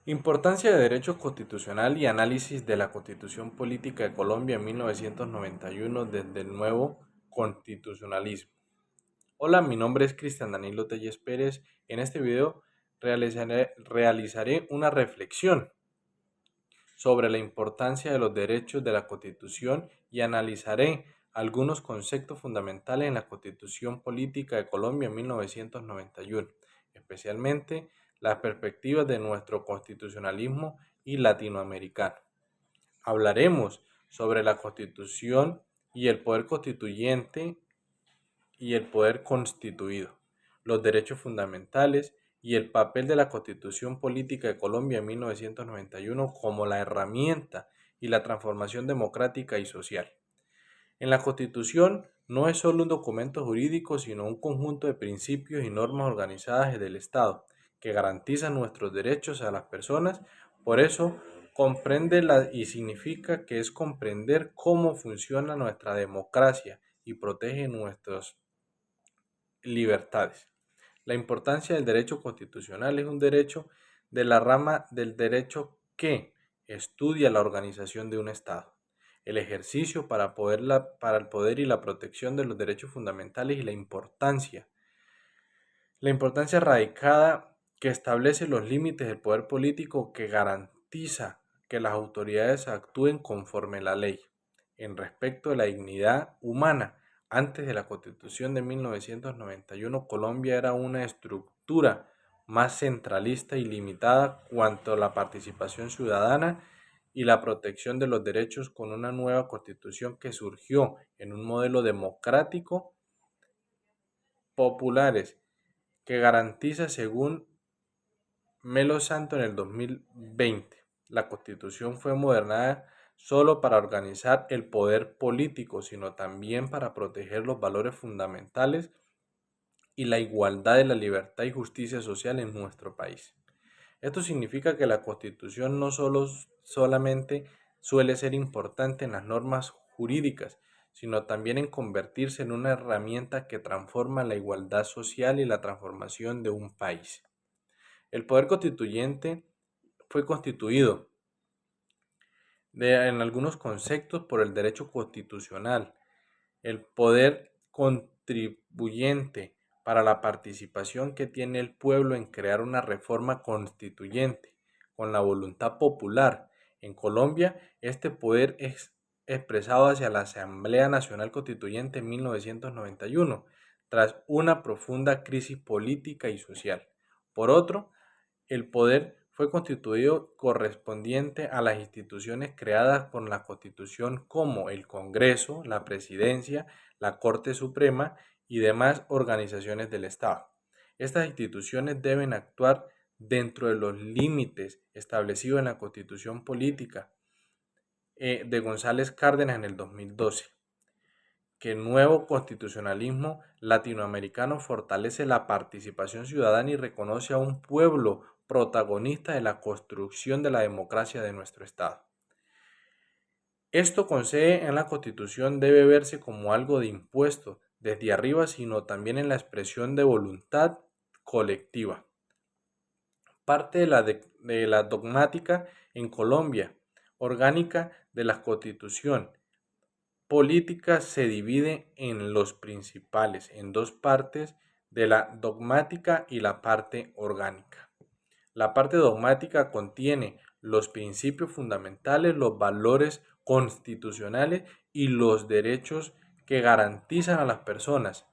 Importancia de Derecho Constitucional y análisis de la Constitución Política de Colombia en 1991 desde el nuevo constitucionalismo. Hola, mi nombre es Cristian Danilo Telles Pérez. En este video realizaré una reflexión sobre la importancia de los derechos de la Constitución y analizaré algunos conceptos fundamentales en la Constitución Política de Colombia en 1991, especialmente las perspectivas de nuestro constitucionalismo y latinoamericano. Hablaremos sobre la Constitución y el poder constituyente y el poder constituido, los derechos fundamentales y el papel de la Constitución Política de Colombia en 1991 como la herramienta y la transformación democrática y social. En la Constitución no es solo un documento jurídico, sino un conjunto de principios y normas organizadas del Estado que garantizan nuestros derechos a las personas. Por eso, comprende y significa que es comprender cómo funciona nuestra democracia y protege nuestras libertades. La importancia del derecho constitucional es un derecho de la rama del derecho que estudia la organización de un Estado, el ejercicio para el poder y la protección de los derechos fundamentales y la importancia radicada que establece los límites del poder político que garantiza que las autoridades actúen conforme a la ley, en respecto de la dignidad humana. Antes de la Constitución de 1991, Colombia era una estructura más centralista y limitada cuanto a la participación ciudadana y la protección de los derechos con una nueva Constitución que surgió en un modelo democrático, populares, que garantiza, según Melo Santo en el 2020, la Constitución fue modernada solo para organizar el poder político, sino también para proteger los valores fundamentales y la igualdad de la libertad y justicia social en nuestro país. Esto significa que la Constitución no solamente suele ser importante en las normas jurídicas, sino también en convertirse en una herramienta que transforma la igualdad social y la transformación de un país. El poder constituyente fue constituido en algunos conceptos por el derecho constitucional, el poder contribuyente para la participación que tiene el pueblo en crear una reforma constituyente con la voluntad popular. En Colombia, este poder es expresado hacia la Asamblea Nacional Constituyente en 1991, tras una profunda crisis política y social. Por otro, el poder fue constituido correspondiente a las instituciones creadas por la Constitución como el Congreso, la Presidencia, la Corte Suprema y demás organizaciones del Estado. Estas instituciones deben actuar dentro de los límites establecidos en la Constitución Política de González Cárdenas en el 2012, que el nuevo constitucionalismo latinoamericano fortalece la participación ciudadana y reconoce a un pueblo protagonista de la construcción de la democracia de nuestro Estado. Esto concede en la Constitución debe verse como algo de impuesto desde arriba, sino también en la expresión de voluntad colectiva. Parte de la dogmática en Colombia, orgánica de la Constitución política se divide en los principales, en dos partes de la dogmática y la parte orgánica. La parte dogmática contiene los principios fundamentales, los valores constitucionales y los derechos que garantizan a las personas.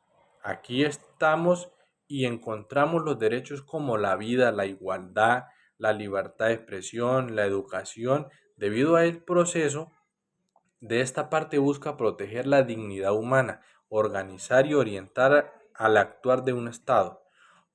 Aquí estamos y encontramos los derechos como la vida, la igualdad, la libertad de expresión, la educación. Debido a el proceso de esta parte busca proteger la dignidad humana, organizar y orientar al actuar de un Estado.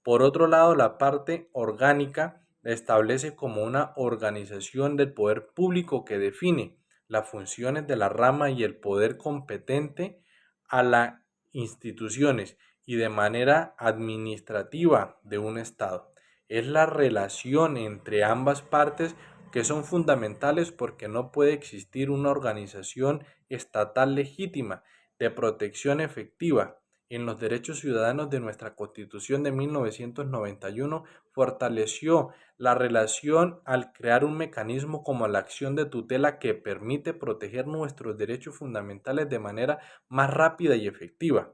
Por otro lado, la parte orgánica establece como una organización del poder público que define las funciones de la rama y el poder competente a las instituciones y de manera administrativa de un Estado. Es la relación entre ambas partes que son fundamentales porque no puede existir una organización estatal legítima de protección efectiva en los derechos ciudadanos de nuestra Constitución de 1991 fortaleció la relación al crear un mecanismo como la acción de tutela que permite proteger nuestros derechos fundamentales de manera más rápida y efectiva.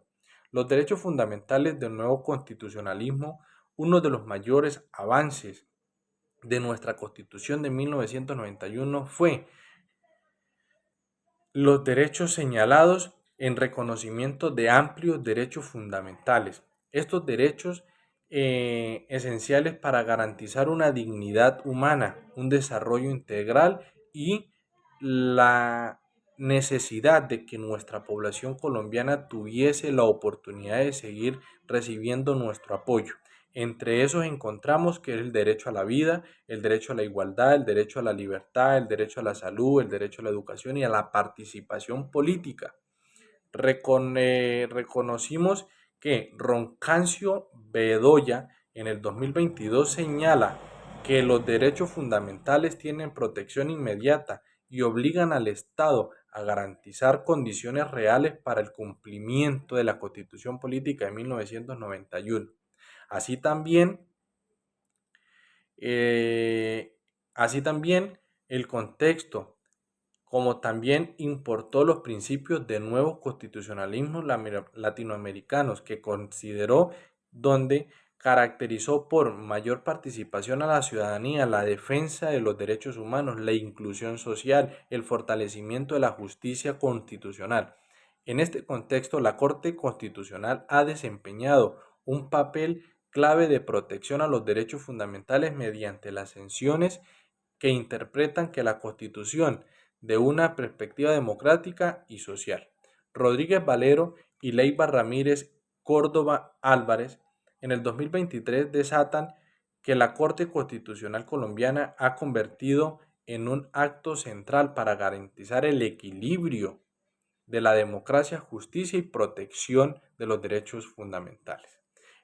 Los derechos fundamentales del nuevo constitucionalismo, uno de los mayores avances de nuestra Constitución de 1991 fue los derechos señalados en reconocimiento de amplios derechos fundamentales. Estos derechos esenciales para garantizar una dignidad humana, un desarrollo integral y la necesidad de que nuestra población colombiana tuviese la oportunidad de seguir recibiendo nuestro apoyo. Entre esos encontramos que es el derecho a la vida, el derecho a la igualdad, el derecho a la libertad, el derecho a la salud, el derecho a la educación y a la participación política. Reconocimos que Roncancio Bedoya en el 2022 señala que los derechos fundamentales tienen protección inmediata y obligan al Estado a garantizar condiciones reales para el cumplimiento de la Constitución Política de 1991. Así también, eh, así también el contexto, como también importó los principios de nuevos constitucionalismos latinoamericanos que consideró donde caracterizó por mayor participación a la ciudadanía, la defensa de los derechos humanos, la inclusión social, el fortalecimiento de la justicia constitucional. En este contexto, la Corte Constitucional ha desempeñado un papel clave de protección a los derechos fundamentales mediante las sanciones que interpretan que la Constitución de una perspectiva democrática y social. Rodríguez Valero y Leiva Ramírez Córdoba Álvarez en el 2023 desatan que la Corte Constitucional colombiana ha convertido en un acto central para garantizar el equilibrio de la democracia, justicia y protección de los derechos fundamentales.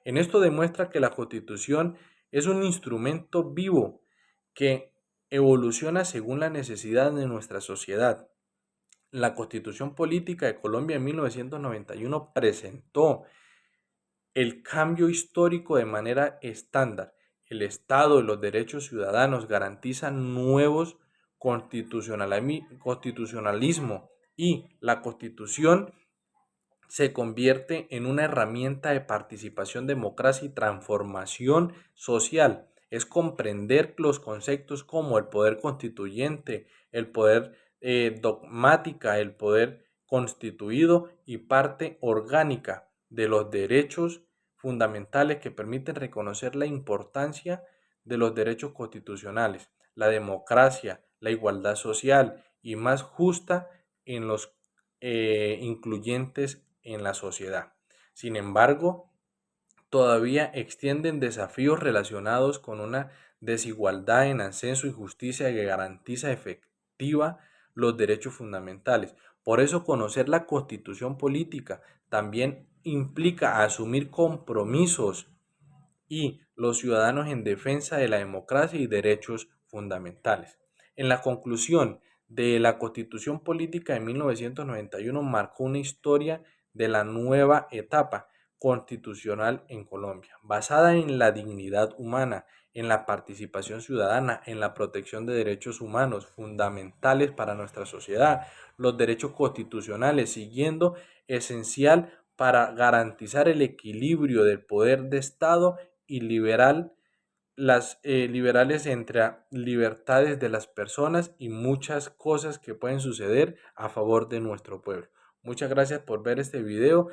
En esto demuestra que la Constitución es un instrumento vivo que evoluciona según la necesidad de nuestra sociedad. La Constitución Política de Colombia en 1991 presentó el cambio histórico de manera estándar. El Estado y los derechos ciudadanos garantizan nuevos constitucionalismo y la Constitución se convierte en una herramienta de participación, democracia y transformación social. Es comprender los conceptos como el poder constituyente, el poder dogmática, el poder constituido y parte orgánica de los derechos fundamentales que permiten reconocer la importancia de los derechos constitucionales, la democracia, la igualdad social y más justa en los incluyentes en la sociedad. Sin embargo, todavía extienden desafíos relacionados con una desigualdad en acceso y justicia que garantiza efectiva los derechos fundamentales. Por eso conocer la Constitución política también implica asumir compromisos y los ciudadanos en defensa de la democracia y derechos fundamentales. En la conclusión de la Constitución Política de 1991 marcó una historia de la nueva etapa constitucional en Colombia, basada en la dignidad humana, en la participación ciudadana, en la protección de derechos humanos fundamentales para nuestra sociedad, los derechos constitucionales, siguiendo esencial para garantizar el equilibrio del poder de Estado y liberales entre libertades de las personas y muchas cosas que pueden suceder a favor de nuestro pueblo. Muchas gracias por ver este video